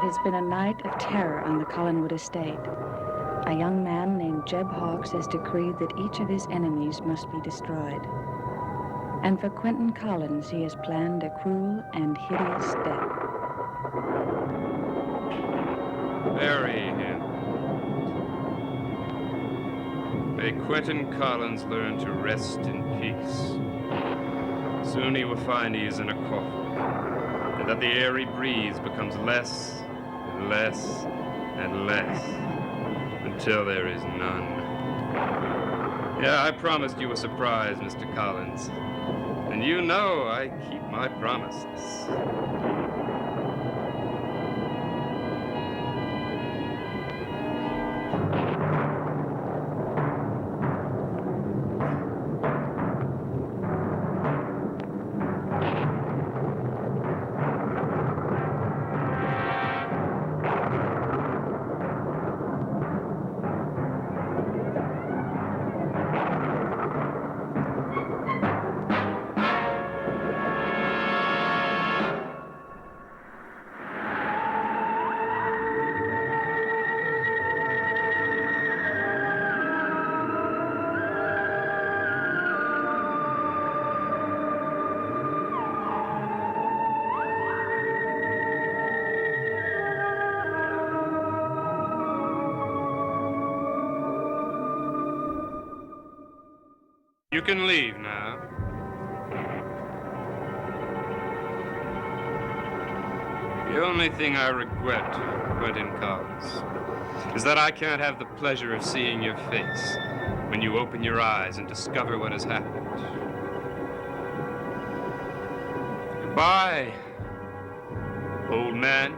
has been a night of terror on the Collinwood estate. A young man named Jeb Hawkes has decreed that each of his enemies must be destroyed. And for Quentin Collins, he has planned a cruel and hideous death. Bury him. May Quentin Collins learn to rest in peace. Soon he will find he is in a coffin, and that the air he breathes becomes less and less and less, until there is none. Yeah, I promised you a surprise, Mr. Collins. And you know I keep my promises. You can leave now. The only thing I regret, Quentin Collins, is that I can't have the pleasure of seeing your face when you open your eyes and discover what has happened. Goodbye, old man.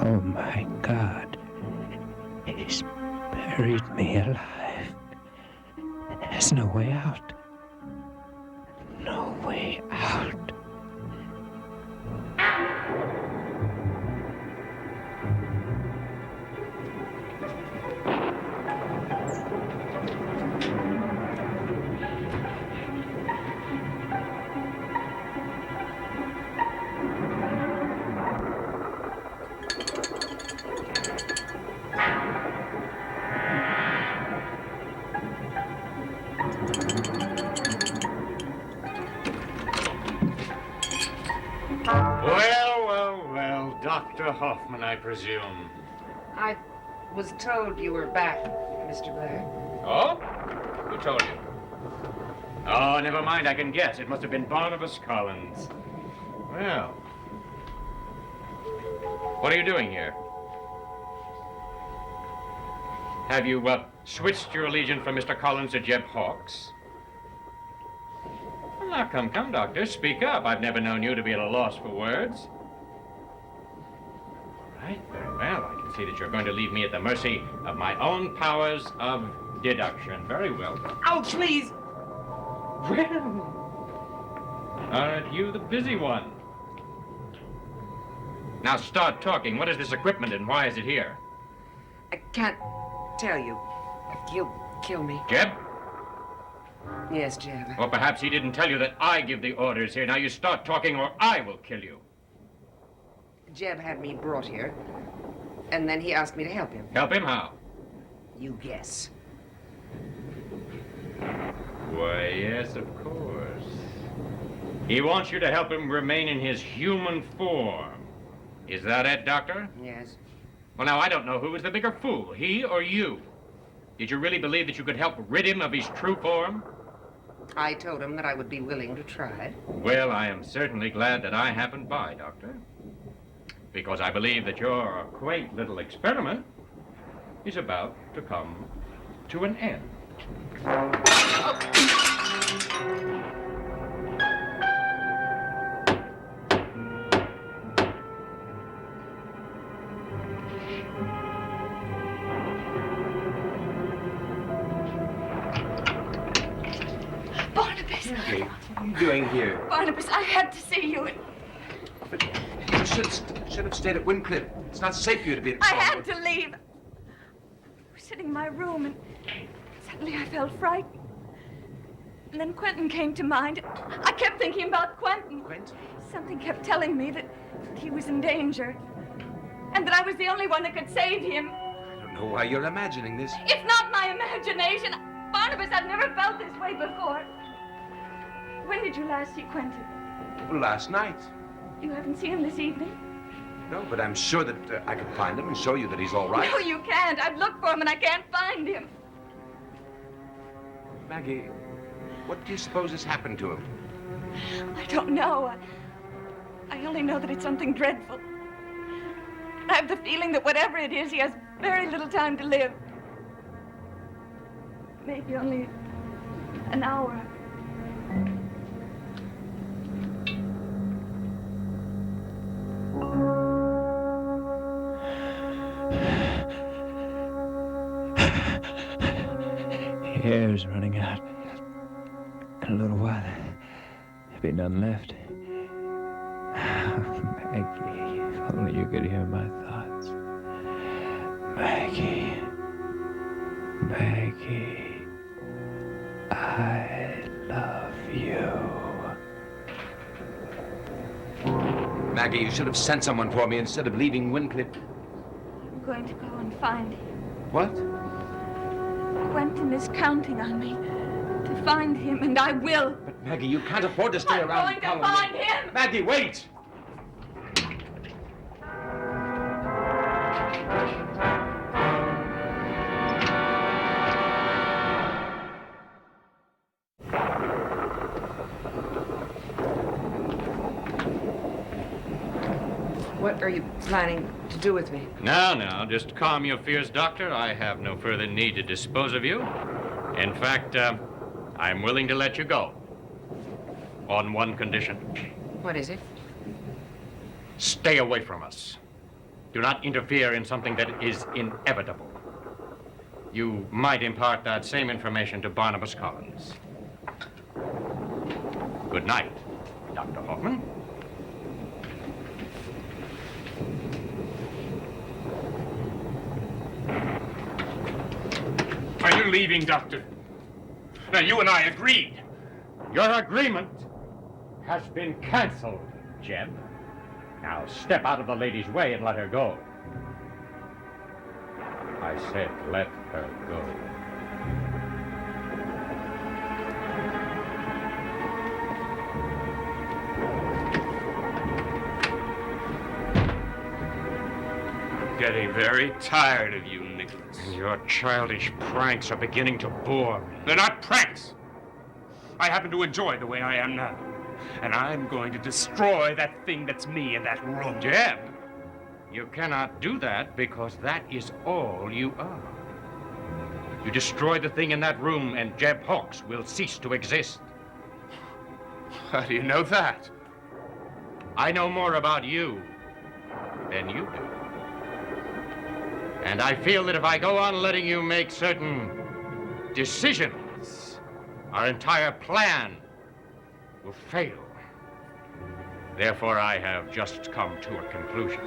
Oh, my God. He's buried me alive. There's no way out. No way out. Dr. Hoffman, I presume. I was told you were back, Mr. Blair. Oh? Who told you? Oh, never mind, I can guess. It must have been Barnabas Collins. Well, what are you doing here? Have you, switched your allegiance from Mr. Collins to Jeb Hawkes? Well, now, come, Doctor, speak up. I've never known you to be at a loss for words. Right, very well. I can see that you're going to leave me at the mercy of my own powers of deduction. Very well. Oh, please! Well, aren't you the busy one? Now start talking. What is this equipment and why is it here? I can't tell you. You'll kill me. Jeb? Yes, Jeb. Or perhaps he didn't tell you that I give the orders here. Now you start talking or I will kill you. Jeb had me brought here, and then he asked me to help him. Help him how? You guess. Why, yes, of course. He wants you to help him remain in his human form. Is that it, Doctor? Yes. Well, now, I don't know who is the bigger fool, he or you. Did you really believe that you could help rid him of his true form? I told him that I would be willing to try. Well, I am certainly glad that I happened by, Doctor. Because I believe that your quaint little experiment is about to come to an end. Barnabas! What are you doing here? Barnabas, I had to see you. But you should have stayed at Wincliffe. It's not safe for you to be at I had to leave. sitting in my room, and suddenly I felt frightened. And then Quentin came to mind. I kept thinking about Quentin. Quentin? Something kept telling me that he was in danger, and that I was the only one that could save him. I don't know why you're imagining this. It's not my imagination. Barnabas, I've never felt this way before. When did you last see Quentin? Last night. You haven't seen him this evening? No, but I'm sure that I could find him and show you that he's all right. No, you can't. I've looked for him and I can't find him. Maggie, what do you suppose has happened to him? I don't know. I only know that it's something dreadful. I have the feeling that whatever it is, he has very little time to live. Maybe only an hour. Air's running out. In a little while, there'll be none left. Maggie, if only you could hear my thoughts. Maggie, Maggie, I love you. Maggie, you should have sent someone for me instead of leaving Wincliffe. I'm going to go and find him. What? Quentin is counting on me to find him, and I will. But Maggie, you can't afford to stay around. I'm going to find him. Maggie, wait! What are you planning to do with me? Now, just calm your fears, Doctor. I have no further need to dispose of you. In fact, I'm willing to let you go. On one condition. What is it? Stay away from us. Do not interfere in something that is inevitable. You might impart that same information to Barnabas Collins. Good night, Dr. Hoffman. Are you leaving, Doctor? Now, you and I agreed. Your agreement has been canceled, Jeb. Now step out of the lady's way and let her go. I said let her go. Getting very tired of you, Nicholas. Your childish pranks are beginning to bore me. They're not pranks. I happen to enjoy the way I am now. And I'm going to destroy that thing that's me in that room. Jeb, you cannot do that because that is all you are. You destroy the thing in that room and Jeb Hawks will cease to exist. How do you know that? I know more about you than you do. And I feel that if I go on letting you make certain decisions, our entire plan will fail. Therefore, I have just come to a conclusion.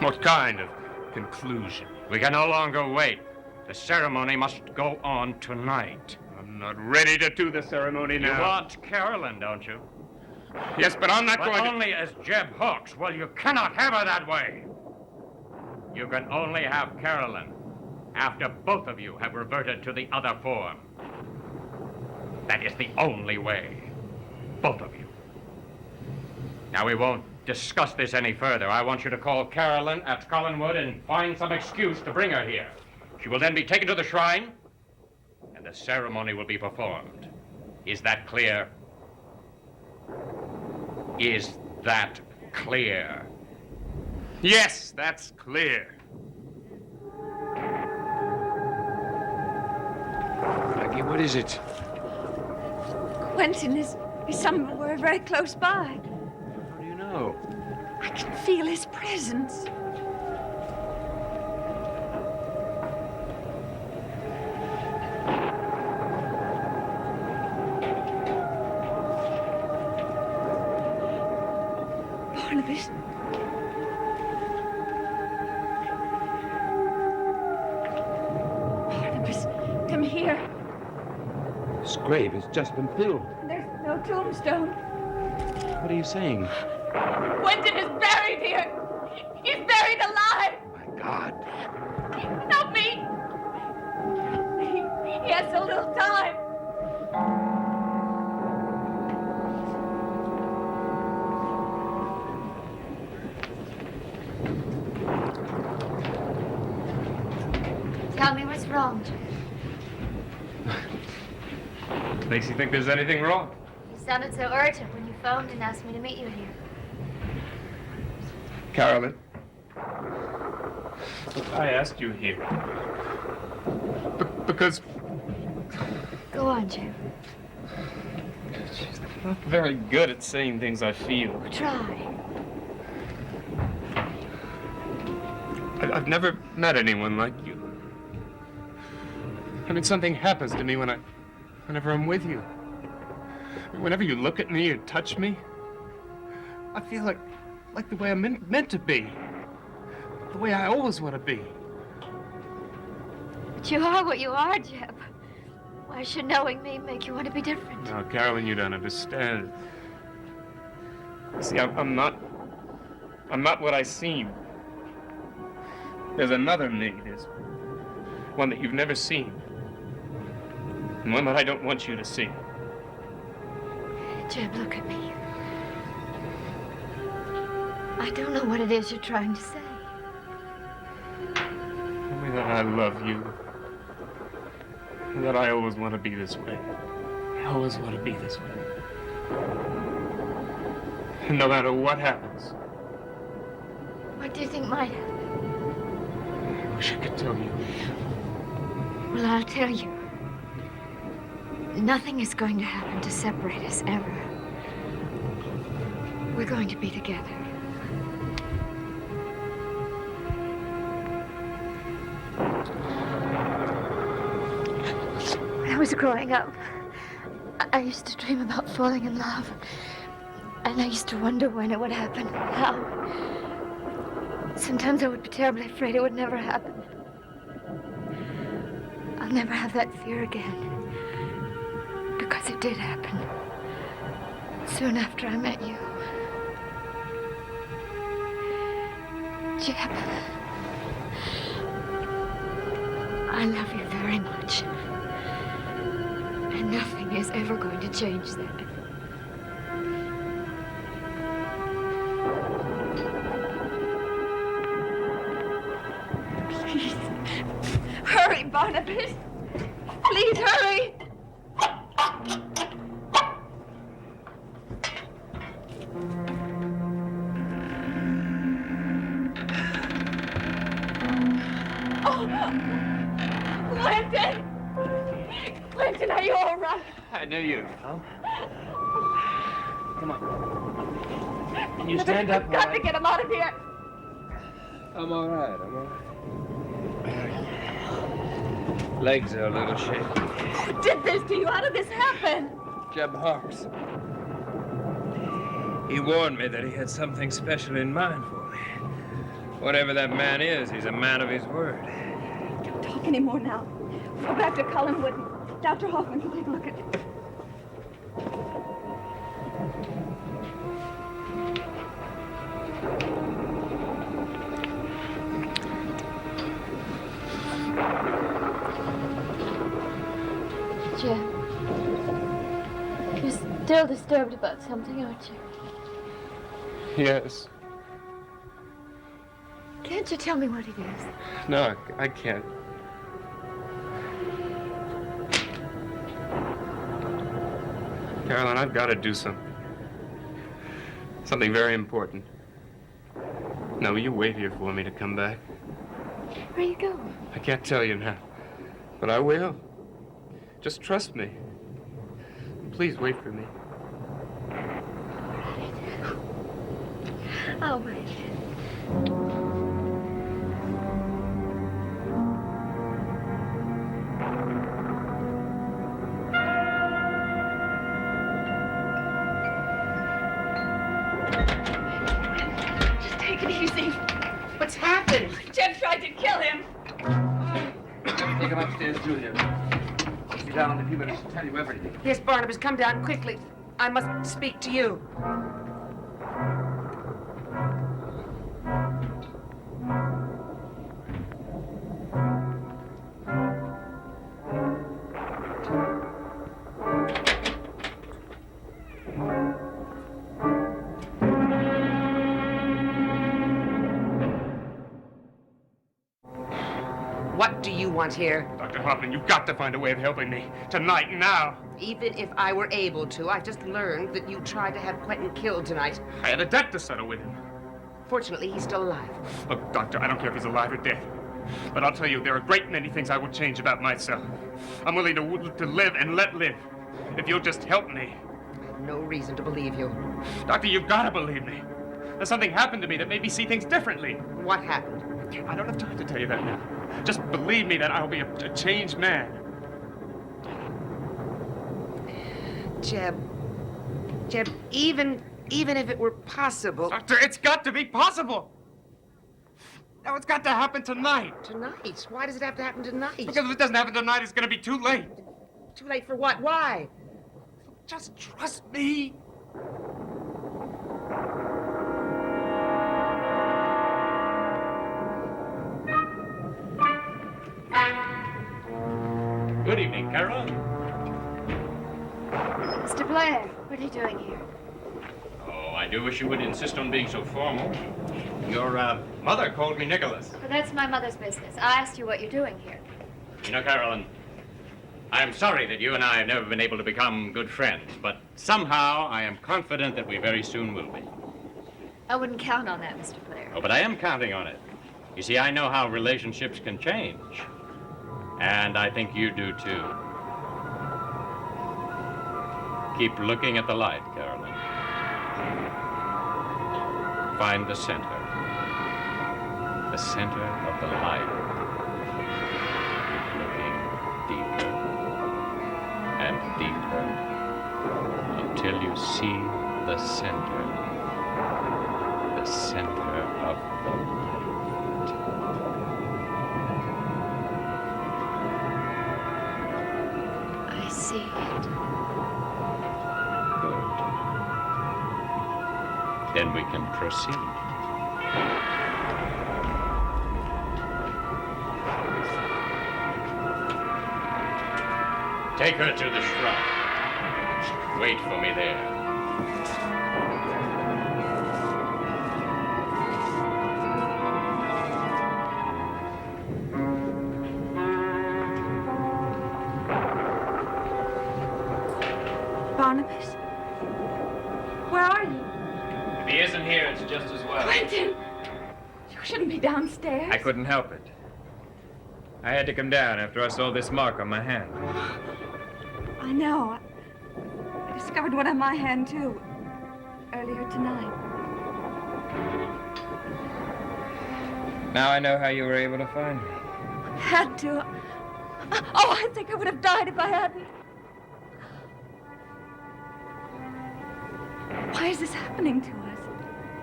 What kind of conclusion? We can no longer wait. The ceremony must go on tonight. I'm not ready to do the ceremony now. You want Carolyn, don't you? Yes, but I'm not But going only as Jeb Hawks. Well, you cannot have her that way. You can only have Carolyn after both of you have reverted to the other form. That is the only way. Both of you. Now, we won't discuss this any further. I want you to call Carolyn at Collinwood and find some excuse to bring her here. She will then be taken to the shrine, and the ceremony will be performed. Is that clear? Is that clear? Yes, that's clear. Maggie, what is it? Quentin is somewhere very close by. How do you know? I can feel his presence. Barnabas. here. This grave has just been filled. There's no tombstone. What are you saying? Quentin is buried here. He's buried alive. Oh, my God. Help me. He has so little time. Tell me what's wrong, Jim. Makes you think there's anything wrong? You sounded so urgent when you phoned and asked me to meet you here. Carolyn, I asked you here. Because Go on, Jim. I'm not very good at saying things I feel. Try. I've never met anyone like you. I mean, something happens to me whenever I'm with you. Whenever you look at me or touch me, I feel like the way I'm meant to be. The way I always want to be. But you are what you are, Jeb. Why should knowing me make you want to be different? No, Carolyn, you don't understand. See, I'm not what I seem. There's another me. There's one that you've never seen. And one that I don't want you to see. Jeb, look at me. I don't know what it is you're trying to say. Only that I love you. And that I always want to be this way. I always want to be this way. And no matter what happens, What do you think might happen? I wish I could tell you. Well, I'll tell you. Nothing is going to happen to separate us ever. We're going to be together. When I was growing up, I used to dream about falling in love. And I used to wonder when it would happen, how. Sometimes I would be terribly afraid it would never happen. I'll never have that fear again. Because it did happen. Soon after I met you. Jeb, I love you very much. And nothing is ever going to change that. Please. Hurry, Barnabas. Please hurry. Clinton! Clinton, are you all right? I knew you'd come. Come on. Can you stand up? We've got to get him out of here. I'm all right. Legs are a little shaky. Who did this to you? How did this happen? Jeb Hawks. He warned me that he had something special in mind for me. Whatever that man is, he's a man of his word. Don't talk anymore now. We'll go back to Collinwood. Dr. Hoffman can take a look at it. Jeb, you're still disturbed about something, aren't you? Yes. Can't you tell me what it is? No, I can't. Carolyn, I've got to do something. Something very important. Now, will you wait here for me to come back? Where are you going? I can't tell you now, but I will. Just trust me. Please wait for me. I'll wait. Just take it easy. What's happened? Jeb tried to kill him. Take him upstairs, Julia. down in a few minutes to tell you everything. Yes, Barnabas, come down quickly. I must speak to you. What do you want here? Dr. Hoffman, you've got to find a way of helping me. Tonight, now. Even if I were able to, I just learned that you tried to have Quentin killed tonight. I had a debt to settle with him. Fortunately, he's still alive. Look, Doctor, I don't care if he's alive or dead. But I'll tell you, there are a great many things I would change about myself. I'm willing to live and let live. If you'll just help me. I have no reason to believe you. Doctor, you've got to believe me. There's something happened to me that made me see things differently. What happened? I don't have time to tell you that now. Just believe me that I'll be a changed man. Jeb, even if it were possible... Doctor, it's got to be possible. Now, it's got to happen tonight. Tonight? Why does it have to happen tonight? Because if it doesn't happen tonight, it's going to be too late. Too late for what? Why? Just trust me. Good evening, Carol. Mr. Blair, what are you doing here? Oh, I do wish you would insist on being so formal. Your mother called me Nicholas. Well, that's my mother's business. I asked you what you're doing here. You know, Carolyn, I'm sorry that you and I have never been able to become good friends, but somehow I am confident that we very soon will be. I wouldn't count on that, Mr. Blair. Oh, but I am counting on it. You see, I know how relationships can change. And I think you do, too. Keep looking at the light, Carolyn. Find the center. The center of the light. Keep looking deeper and deeper until you see the center. The center of the light. I see it. Good. Then we can proceed. Take her to the shrine. Wait for me there. Barnabas? Where are you? If he isn't here, it's just as well. Quentin! You shouldn't be downstairs. I couldn't help it. I had to come down after I saw this mark on my hand. I know. I discovered one on my hand, too. Earlier tonight. Now I know how you were able to find me. Had to. Oh, I think I would have died if I hadn't. Why is this happening to us?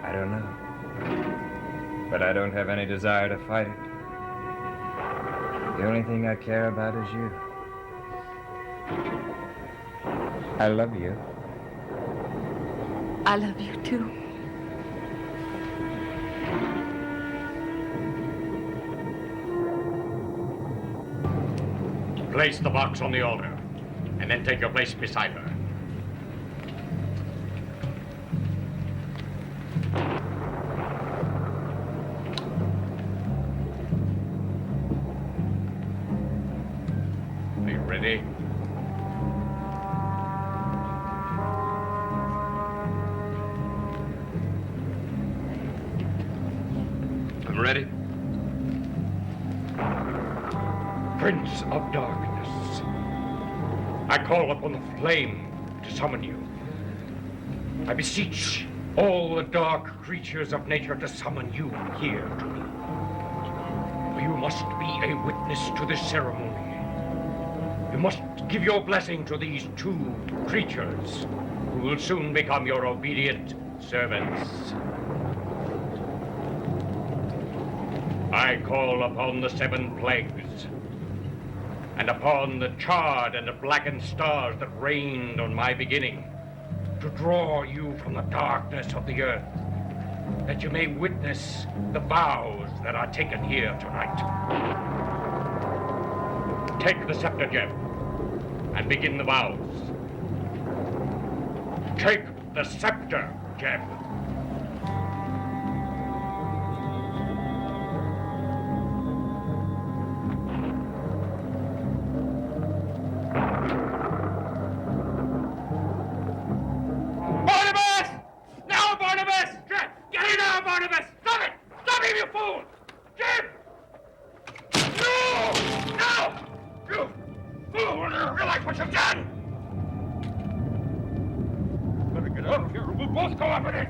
I don't know. But I don't have any desire to fight it. The only thing I care about is you. I love you. I love you, too. Place the box on the altar, and then take your place beside her. Are you ready? I'm ready. Prince of Darkness, I call upon the flame to summon you. I beseech all the dark creatures of nature to summon you here to me. For you must be a witness to this ceremony. You must give your blessing to these two creatures who will soon become your obedient servants. I call upon the 7 plagues and upon the charred and blackened stars that rained on my beginning, to draw you from the darkness of the earth, that you may witness the vows that are taken here tonight. Take the scepter, Jeb, and begin the vows. Take the scepter, Jeb. Barnabas! Now, Barnabas! Jeb, get in now, Barnabas! Stop it! Stop him, you fool! Jeb! No! No! You fool! You realize what you've done! Better get out of here or we'll both go up in it!